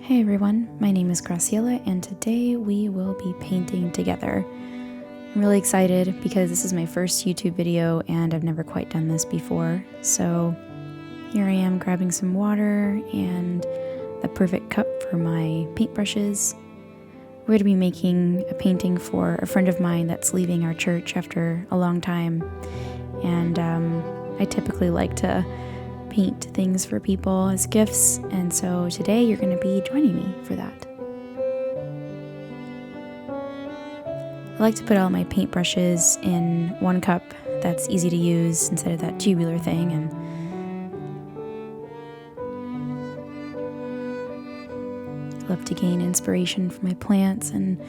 Hey everyone, my name is Graciela and today we will be painting together. I'm really excited because this is my first YouTube video and I've never quite done this before. So here I am grabbing some water and the perfect cup for my paintbrushes. We're going to be making a painting for a friend of mine that's leaving our church after a long time. And I typically like to paint things for people as gifts, and so today you're going to be joining me for that. I like to put all my paintbrushes in one cup that's easy to use instead of that tubular thing, and I love to gain inspiration from my plants and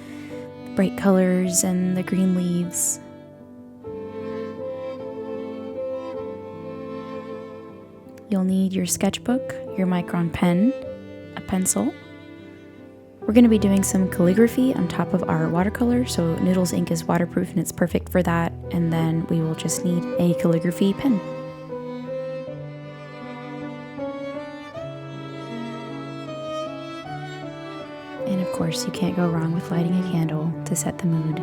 bright colors and the green leaves. You'll need your sketchbook, your Micron pen, a pencil. We're going to be doing some calligraphy on top of our watercolor, so NoodlesInk is waterproof and it's perfect for that, and then we will just need a calligraphy pen. And of course, you can't go wrong with lighting a candle to set the mood.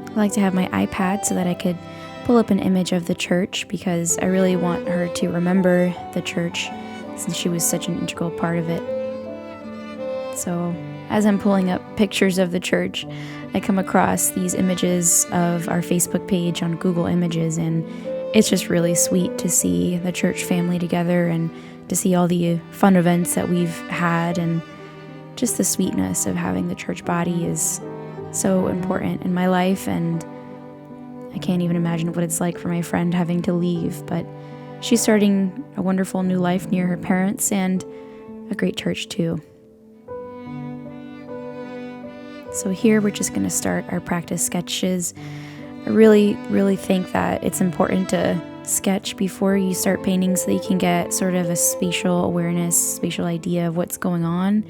I like to have my iPad so that I could pull up an image of the church because I really want her to remember the church since she was such an integral part of it. So as I'm pulling up pictures of the church, I come across these images of our Facebook page on Google Images, and it's just really sweet to see the church family together and to see all the fun events that we've had, and just the sweetness of having the church body is so important in my life, and I can't even imagine what it's like for my friend having to leave, but she's starting a wonderful new life near her parents and a great church too. So here we're just going to start our practice sketches. I really think that it's important to sketch before you start painting so that you can get sort of a spatial awareness, spatial idea of what's going on.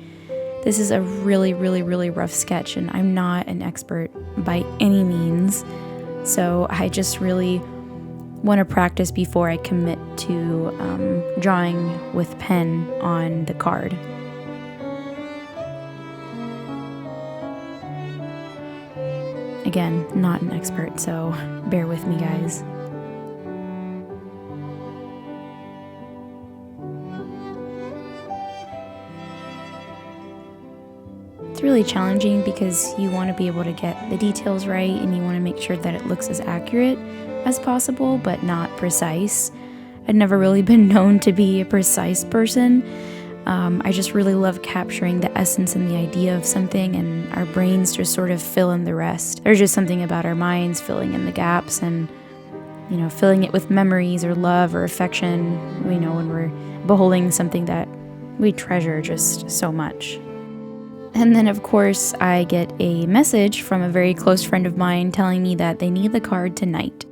This is a really rough sketch, and I'm not an expert by any means, so I just really want to practice before I commit to drawing with pen on the card. Again, not an expert, so bear with me, guys. It's really challenging because you want to be able to get the details right and you want to make sure that it looks as accurate as possible, but not precise. I've never really been known to be a precise person. I just really love capturing the essence and the idea of something, and our brains just sort of fill in the rest. There's just something about our minds filling in the gaps and, filling it with memories or love or affection, when we're beholding something that we treasure just so much. And then, of course, I get a message from a very close friend of mine telling me that they need the card tonight.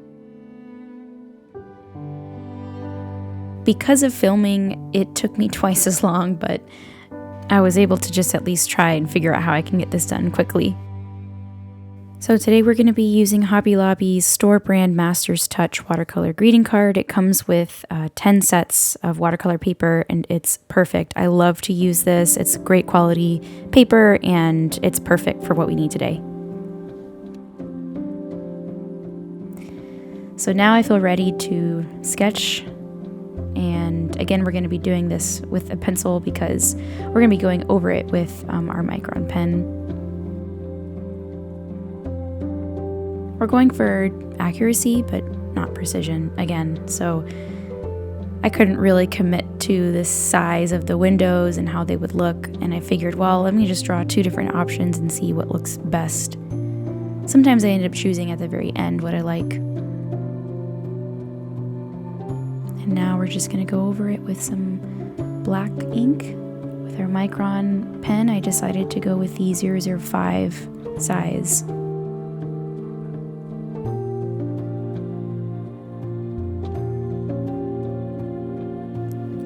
Because of filming, it took me twice as long, but I was able to just at least try and figure out how I can get this done quickly. So today we're going to be using Hobby Lobby's store brand MakersTouch watercolor greeting card. It comes with 10 sets of watercolor paper, and it's perfect. I love to use this. It's great quality paper, and it's perfect for what we need today. So now I feel ready to sketch. And again, we're going to be doing this with a pencil because we're going to be going over it with our Micron pen. We're going for accuracy, but not precision again. So I couldn't really commit to the size of the windows and how they would look. And I figured, well, let me just draw two different options and see what looks best. Sometimes I end up choosing at the very end what I like. And now we're just going to go over it with some black ink. With our Micron pen, I decided to go with the 005 size.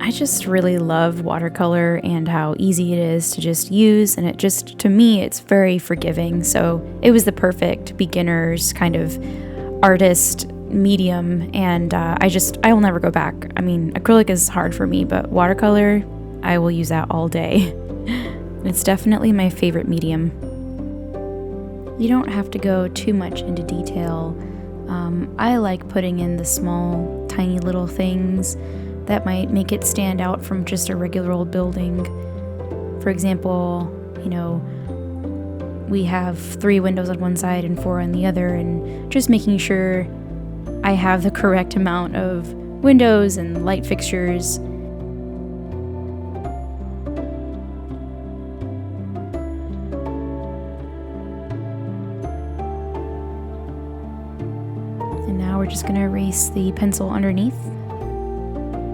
I just really love watercolor and how easy it is to just use, and to me, it's very forgiving. So it was the perfect beginner's kind of artist medium, and I will never go back. I mean, acrylic is hard for me, but watercolor, I will use that all day. It's definitely my favorite medium. You don't have to go too much into detail. I like putting in the small, tiny little things that might make it stand out from just a regular old building. For example, we have 3 windows on one side and 4 on the other, and just making sure I have the correct amount of windows and light fixtures. And now we're just going to erase the pencil underneath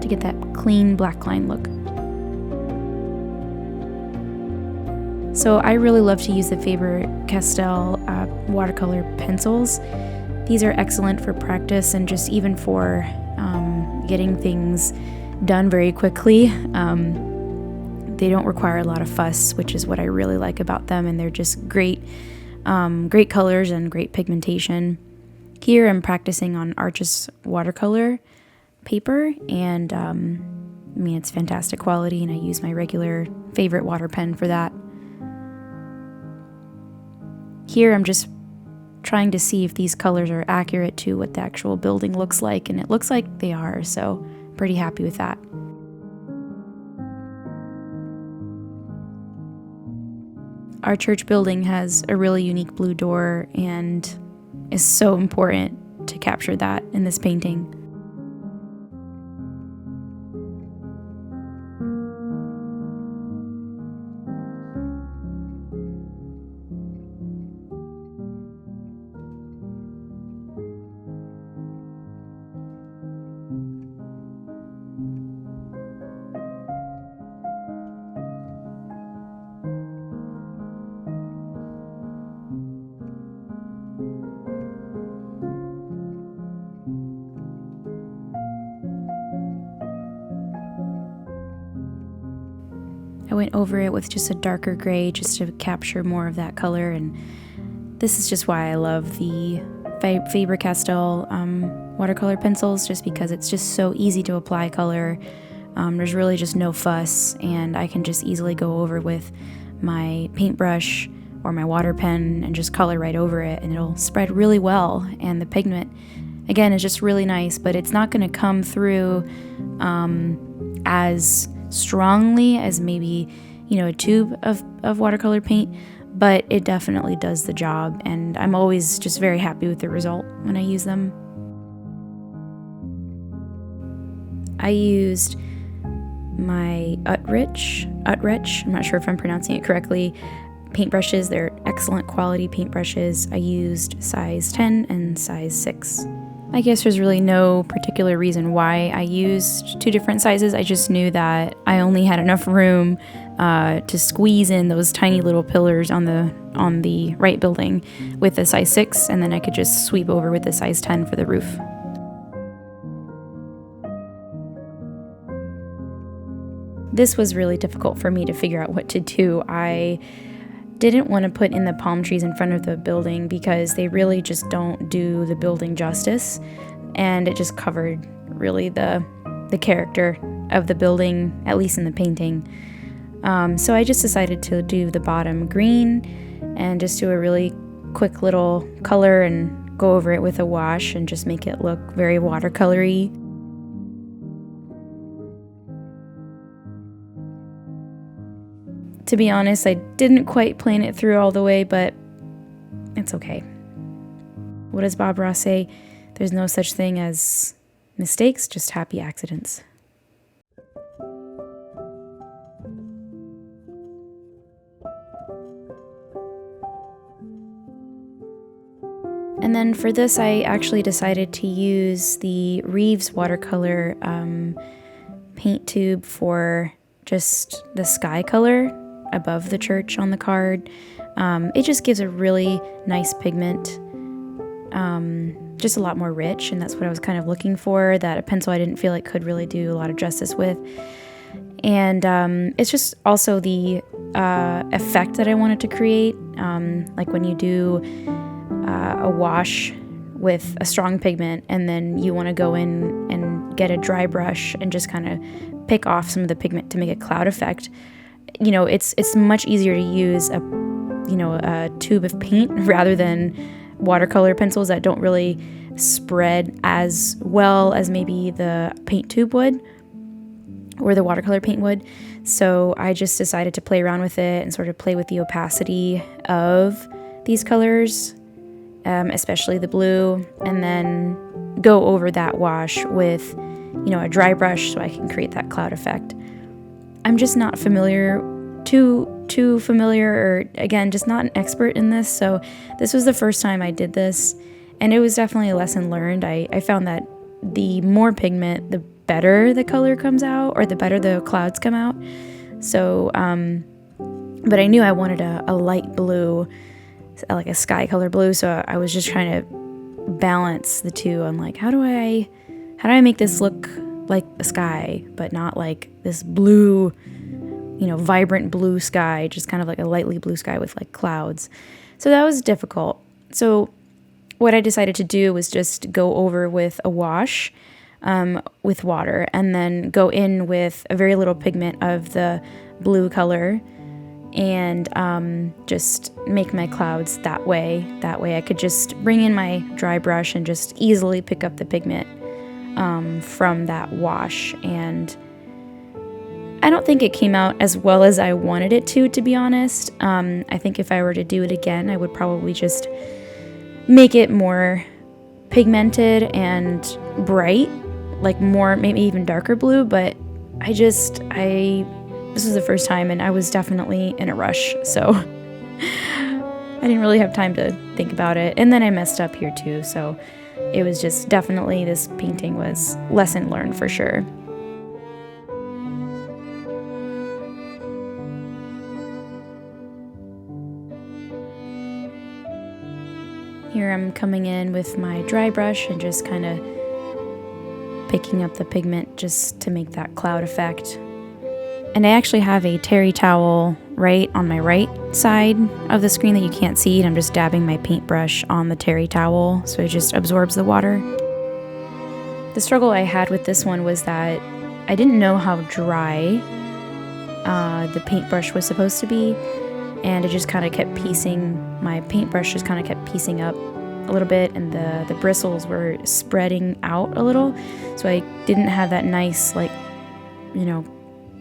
to get that clean black line look. So I really love to use the Faber-Castell watercolor pencils. These are excellent for practice and just even for getting things done very quickly. They don't require a lot of fuss, which is what I really like about them, and they're just great colors and great pigmentation. Here I'm practicing on Utretch watercolor paper, and it's fantastic quality, and I use my regular favorite water pen for that. Here I'm just trying to see if these colors are accurate to what the actual building looks like, and it looks like they are, so pretty happy with that. Our church building has a really unique blue door and is so important to capture that in this painting. I went over it with just a darker gray just to capture more of that color, and this is just why I love the Faber-Castell watercolor pencils, just because it's just so easy to apply color. There's really just no fuss, and I can just easily go over with my paintbrush or my water pen and just color right over it, and it'll spread really well. And the pigment, again, is just really nice, but it's not going to come through as strongly as maybe a tube of watercolor paint, but it definitely does the job, and I'm always just very happy with the result when I use them. I used my Utretch, I'm not sure if I'm pronouncing it correctly, paintbrushes. They're excellent quality paintbrushes. I used size 10 and size 6. I guess there's really no particular reason why I used 2 different sizes. I just knew that I only had enough room to squeeze in those tiny little pillars on the right building with the size 6, and then I could just sweep over with the size 10 for the roof. This was really difficult for me to figure out what to do. I didn't want to put in the palm trees in front of the building because they really just don't do the building justice, and it just covered really the character of the building, at least in the painting. So I just decided to do the bottom green and just do a really quick little color and go over it with a wash and just make it look very watercolory. To be honest, I didn't quite plan it through all the way, but it's okay. What does Bob Ross say? There's no such thing as mistakes, just happy accidents. And then for this, I actually decided to use the Reeves watercolor paint tube for just the sky color above the church on the card. It just gives a really nice pigment, just a lot more rich, and that's what I was kind of looking for, that a pencil I didn't feel like could really do a lot of justice with. And it's just also the effect that I wanted to create, like when you do a wash with a strong pigment, and then you want to go in and get a dry brush and just kind of pick off some of the pigment to make a cloud effect. It's much easier to use a tube of paint rather than watercolor pencils that don't really spread as well as maybe the paint tube would or the watercolor paint would. So I just decided to play around with it and sort of play with the opacity of these colors, especially the blue, and then go over that wash with, a dry brush so I can create that cloud effect. I'm just not too familiar, or again, just not an expert in this. So this was the first time I did this, and it was definitely a lesson learned. I found that the more pigment, the better the color comes out, or the better the clouds come out. So, but I knew I wanted a light blue, like a sky color blue. So I was just trying to balance the two. I'm like, how do I make this look like a sky, but not like this blue, vibrant blue sky, just kind of like a lightly blue sky with like clouds. So that was difficult. So what I decided to do was just go over with a wash with water, and then go in with a very little pigment of the blue color, and just make my clouds that way. That way I could just bring in my dry brush and just easily pick up the pigment from that wash. And I don't think it came out as well as I wanted it to be honest. I think if I were to do it again, I would probably just make it more pigmented and bright, like more, maybe even darker blue. But this was the first time, and I was definitely in a rush, so I didn't really have time to think about it. And then I messed up here too, so it was just definitely, this painting was lesson learned for sure. Here I'm coming in with my dry brush and just kind of picking up the pigment just to make that cloud effect. And I actually have a terry towel right on my right side of the screen that you can't see, and I'm just dabbing my paintbrush on the terry towel so it just absorbs the water. The struggle I had with this one was that I didn't know how dry the paintbrush was supposed to be, and it just kind of kept piecing, my paintbrush just kind of kept piecing up a little bit, and the bristles were spreading out a little, so I didn't have that nice, like,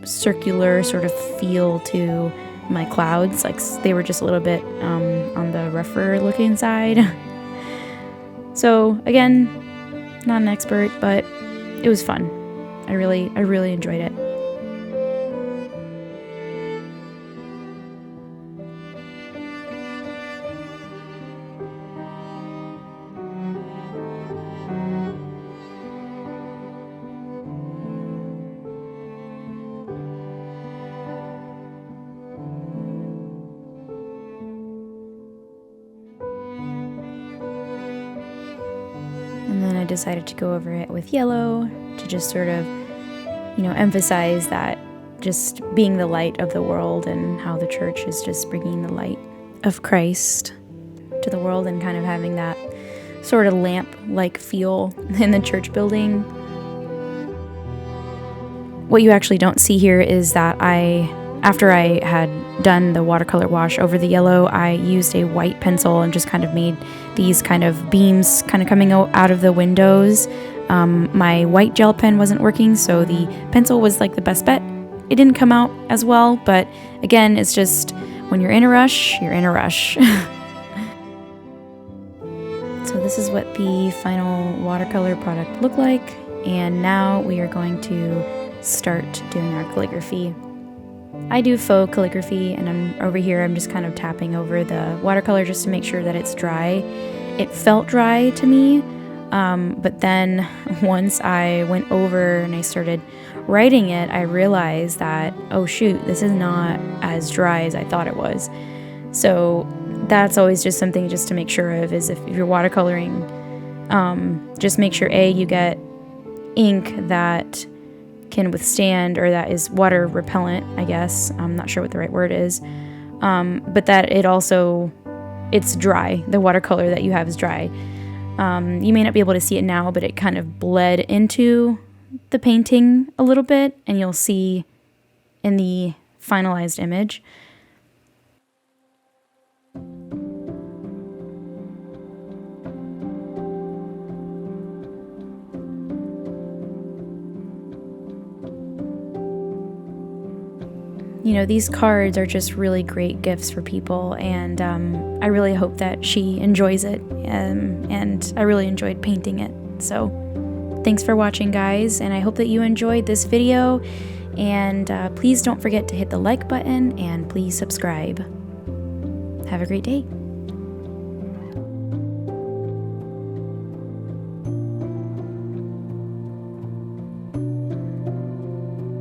circular sort of feel to my clouds. Like, they were just a little bit on the rougher looking side. So again, not an expert, but it was fun. I really enjoyed it. And then I decided to go over it with yellow to just sort of, emphasize that just being the light of the world, and how the church is just bringing the light of Christ to the world, and kind of having that sort of lamp-like feel in the church building. What you actually don't see here is that after I had done the watercolor wash over the yellow, I used a white pencil and just kind of made these kind of beams kind of coming out of the windows. My white gel pen wasn't working, so the pencil was like the best bet. It didn't come out as well, but again, it's just when you're in a rush, you're in a rush. So this is what the final watercolor product looked like, and now we are going to start doing our calligraphy. I do faux calligraphy, and I'm just kind of tapping over the watercolor just to make sure that it's dry. It felt dry to me, but then once I went over and I started writing it, I realized that, oh shoot, this is not as dry as I thought it was. So that's always just something just to make sure of, is if you're watercoloring, just make sure you get ink that can withstand, or that is water repellent, I guess. I'm not sure what the right word is. But that it's dry. The watercolor that you have is dry. You may not be able to see it now, but it kind of bled into the painting a little bit, and you'll see in the finalized image. You know, these cards are just really great gifts for people, and I really hope that she enjoys it, and I really enjoyed painting it. So thanks for watching, guys, and I hope that you enjoyed this video, and please don't forget to hit the like button, and please subscribe. Have a great day.